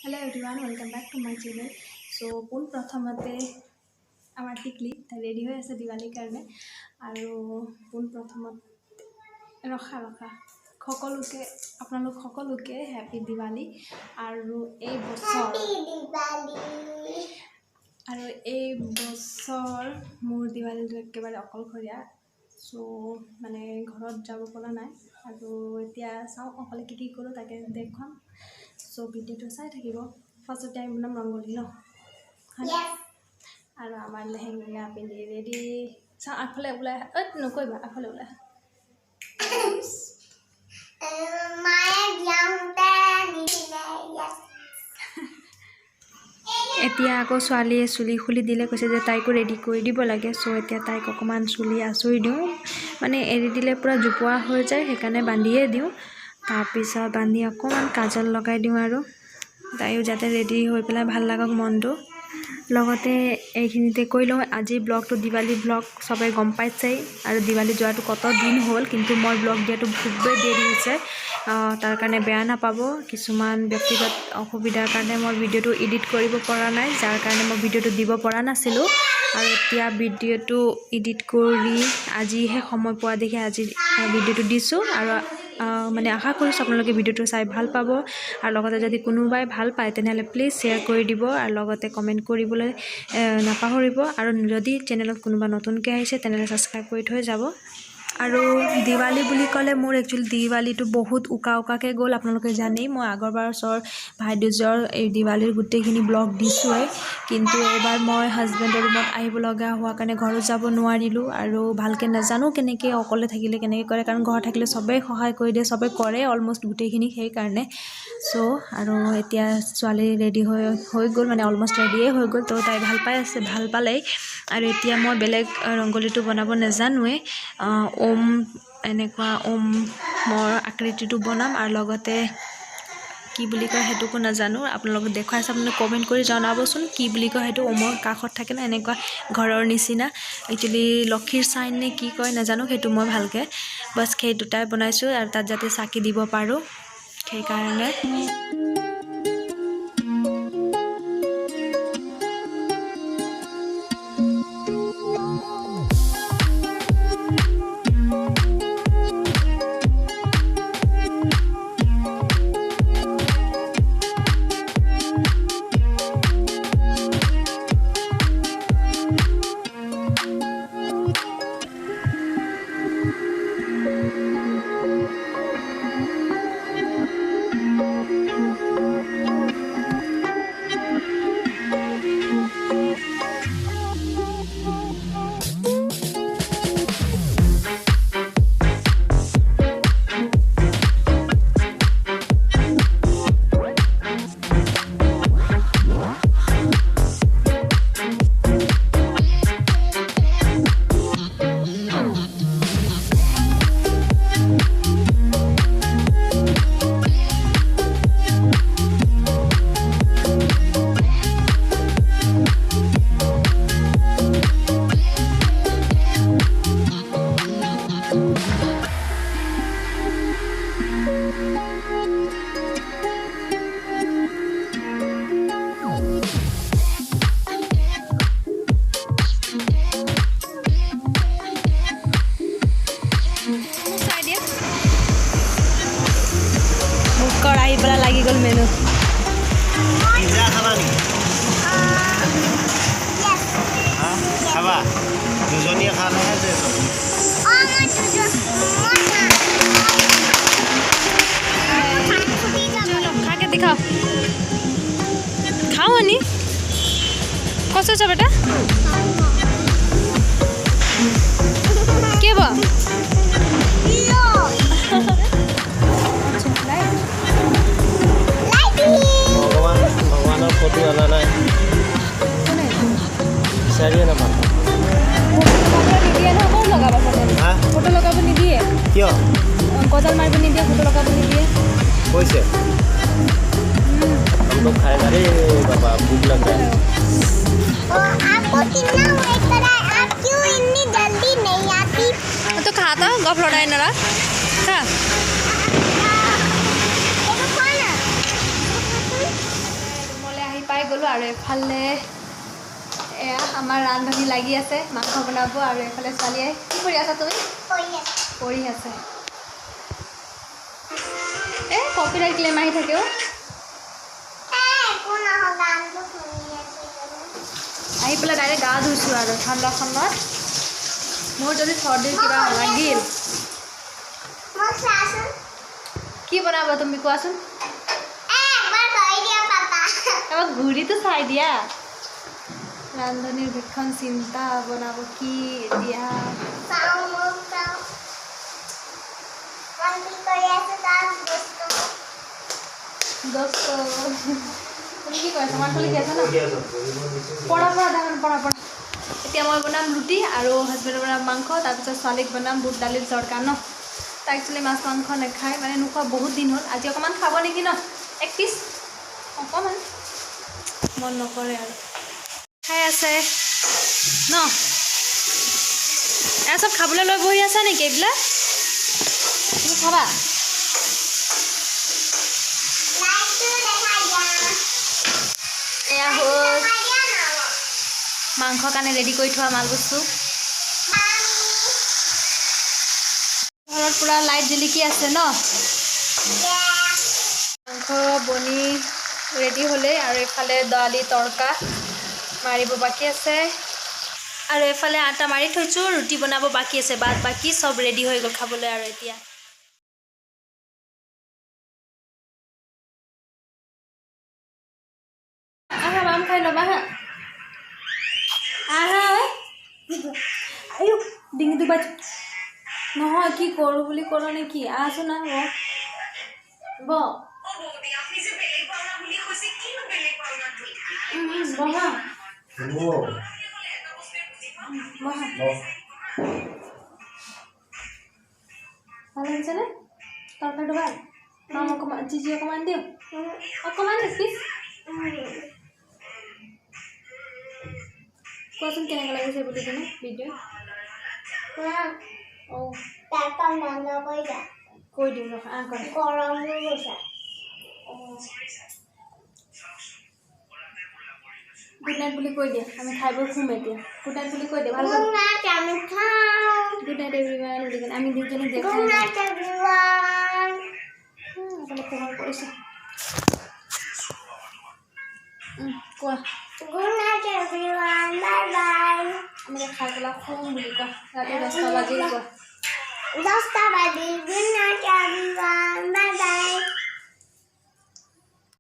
Hello everyone, welcome back to my channel. So পোন প্ৰথমতে আমাৰ টিকলি ৰেডি হৈ আছে দিৱালীৰ কাৰণে আৰু পোন প্ৰথমত ৰখা সকলোকে আপোনালোক সকলোকে হ্যাপি দিৱালী আৰু এই বছৰ মোৰ দিৱালীটো একেবাৰে অকলশৰীয়া সো মানে ঘৰত যাব পৰা নাই আৰু এতিয়া চাওঁ অকলে কি কৰোঁ তাকে দেখুৱাম সো ভিডিওটো চাই থাকিব ফাৰ্ষ্ট টাইম বনাম ৰংগলী ন আৰু আমাৰ লেহেঙ্গা পিন্ধি ৰেডি চাওঁ আগফালে ওলাই নকৰিবা আগফালে ওলাই এতিয়া আকৌ ছোৱালীয়ে চুলি খুলি দিলে কৈছে যে তাইকো ৰেডি কৰি দিব লাগে সো এতিয়া তাইক অকমান চুলি আঁচুৰি দিওঁ মানে এৰি দিলে পুৰা জুপুৱা হৈ যায় সেইকাৰণে বান্ধিয়ে দিওঁ তাৰপিছত বান্ধি অকমান কাজল লগাই দিওঁ আৰু তাইও যাতে ৰেডি হৈ পেলাই ভাল লাগক মনটো লগতে এইখিনিতে কৈ লওঁ আজি ব্লগটো দিৱালী ব্লগ সবাই গম পাইছেই আৰু দিৱালী যোৱাটো কত দিন হ'ল কিন্তু মই ব্লগ দিয়াটো খুবেই দেৰি হৈছে তাৰ কাৰণে বেয়া নাপাব কিছুমান ব্যক্তিগত অসুবিধাৰ কাৰণে মই ভিডিওটো এডিট কৰিব পৰা নাই যাৰ কাৰণে মই ভিডিওটো দিব পৰা নাছিলোঁ আৰু এতিয়া ভিডিওটো এডিট কৰি আজিহে সময় পোৱা দেখি আজি ভিডিওটো দিছোঁ আৰু মানে আশা কৰিছোঁ আপোনালোকে ভিডিওটো চাই ভাল পাব আৰু লগতে যদি কোনোবাই ভাল পায় তেনেহলে প্লিজ শেয়াৰ কৰি দিব আৰু লগতে কমেন্ট কৰিবলৈ নাপাহৰিব আৰু যদি চেনেলত কোনোবা নতুনকৈ আহিছে তেনেহলে সাবস্ক্ৰাইব কৰি থৈ যাব আৰু দিৱালী বুলি ক'লে মোৰ একচুয়ালি দিৱালীটো বহুত উকাকে গ'ল আপোনালোকে জানেই মই আগৰবাৰ ভাইদুজৰ এই দিৱালীৰ গোটেইখিনি ব্লগ দিছোঁৱে কিন্তু এবাৰ মই হাজবেণ্ডৰ ৰুমত আহিব লগা হোৱা কাৰণে ঘৰত যাব নোৱাৰিলোঁ আৰু ভালকৈ নাজানো কেনেকৈ অকলে থাকিলে কেনেকৈ কৰে কাৰণ ঘৰত থাকিলে সবেই সহায় কৰি দিয়ে সবেই কৰে অলমোষ্ট গোটেইখিনি সেই কাৰণে সো আৰু এতিয়া ছোৱালী ৰেডি হৈ গ'ল মানে অলমোষ্ট ৰেডিয়ে হৈ গ'ল তো তাই ভাল পালেই আৰু এতিয়া মই বেলেগ ৰংগলীটো বনাব নাজানোৱে এনেকুৱা ওমৰ আকৃতিটো বনাম আৰু লগতে কি বুলি কয় হেতুকো নাজানো আপোনালোকক দেখুৱাইছে আপুনি কমেন্ট কৰি জনাবচোন কি বুলি কয় হেতু ওমৰ কাষত থাকে না এনেকুৱা ঘৰৰ নিচিনা একচুয়ালি লক্ষীৰ চাইন নে কি কয় নাজানো হেতু মই ভালকে বাস সেই দুটাই বনাইছো আৰু তাত যাতে চাকি দিব পাৰো সেই কাৰণে কড়াই পরা লাগি গল মেনু পিজ্জা খাবা নি খাবা দুজনীয়ে খালেহে যে খাকে দিখাও খাও নি কষ্ট হচ্ছে বেটা কে বা ভগৱানৰ ফটো অনা নাই বিচাৰিয়ে নাপাম ফটো লগাব নিদিয়ে কিয় গজাল মাৰিব নিদিয়ে ফটো লগাব নিদিয়ে কৈছে हम लोग खाएगा रे बाबा भूख लग रहा है आपको कितना वेट करा है आप क्यों इतनी जल्दी नहीं आती तो खाता गप लड़ाई नरा खा পাই গ'লোঁ আৰু এফালে এয়া আমাৰ ৰান্ধনি লাগি আছে মাংস বনাব আৰু এফালে ছোৱালীয়ে কি কৰি আছা তুমি পঢ়ি আছে এই কপিৰাইট ক্লেইম আহি থাকেও আহি পেলাই ডাইৰেক্ট গা ধুইছোঁ আৰু ঠাণ্ডাখনত মোৰ যদি চৰ্দিৰ কিবা লাগিল কি বনাব তুমি কোৱাচোন এবাৰ ঘূৰিটো চাই দিয়া ৰান্ধনিৰ ভীষণ চিন্তা বনাব কি এতিয়া তুমি কি কৰিছা মাৰ তুলি আছে ন পৰা এতিয়া মই বনাম ৰুটি আৰু হাজবেণ্ডে বনাম মাংস তাৰপিছত ছোৱালীক বনাম বুট দালিৰ তৰকা ন তাই একচুৱেলি মাছ মাংস নাখায় মানে নোখোৱা বহুত দিন হ'ল আজি অকণমান খাব নেকি ন এক পিচ অকণমান মন নকৰে আৰু খাই আছে ন এয়া চব খাবলৈ লৈ বহি আছা নেকি এইবিলাক তুমি খাবা এয়া হ'ল মাংসৰ কাৰণে ৰেডি কৰি থোৱা মাল বস্তু ঘৰত পূৰা লাইট জিলিকি আছে ন মাংস বনি ৰেডি হ'লেই আৰু এইফালে দালি তৰকা মাৰিব বাকী আছে আৰু এইফালে আটা মাৰি থৈছোঁ ৰুটি বনাব বাকী আছে বাদ বাকী চব ৰেডি হৈ গ'ল খাবলৈ আৰু এতিয়া আহা মাম খাই ল'বা হা আহা আয়ো ডিঙিটো বাজ নহয় কি কৰোঁ বুলি ক'লো নেকি আছো না বহা বহা ভাল লাগিছেনে তৰকাৰীটো ভাল মাম অকণমান জিজি অকণমান দিওঁ অকণমান প্লিজ কোৱাচোন কেনেকৈ লাগিছে বুলি কিনে ভিডিঅ' অঁ কৈ দিম ৰখা গুড নাইট বুলি কৈ দিয়া আমি খাই বৈ শুম এতিয়া গুড নাইট বুলি কৈ দিয়া ভাল গুড নাইট এভৰিৱান বুলি কিনে আমি দুজনী দেখাই অকলে পোহৰ কৰিছে কোৱা Good night, everyone. Bye bye. আমি খাই পেলাই শুম বুলি কোৱা ৰাতি 10টা বাজিল কোৱা 10টা বাজিল. Good night, everyone. Bye bye.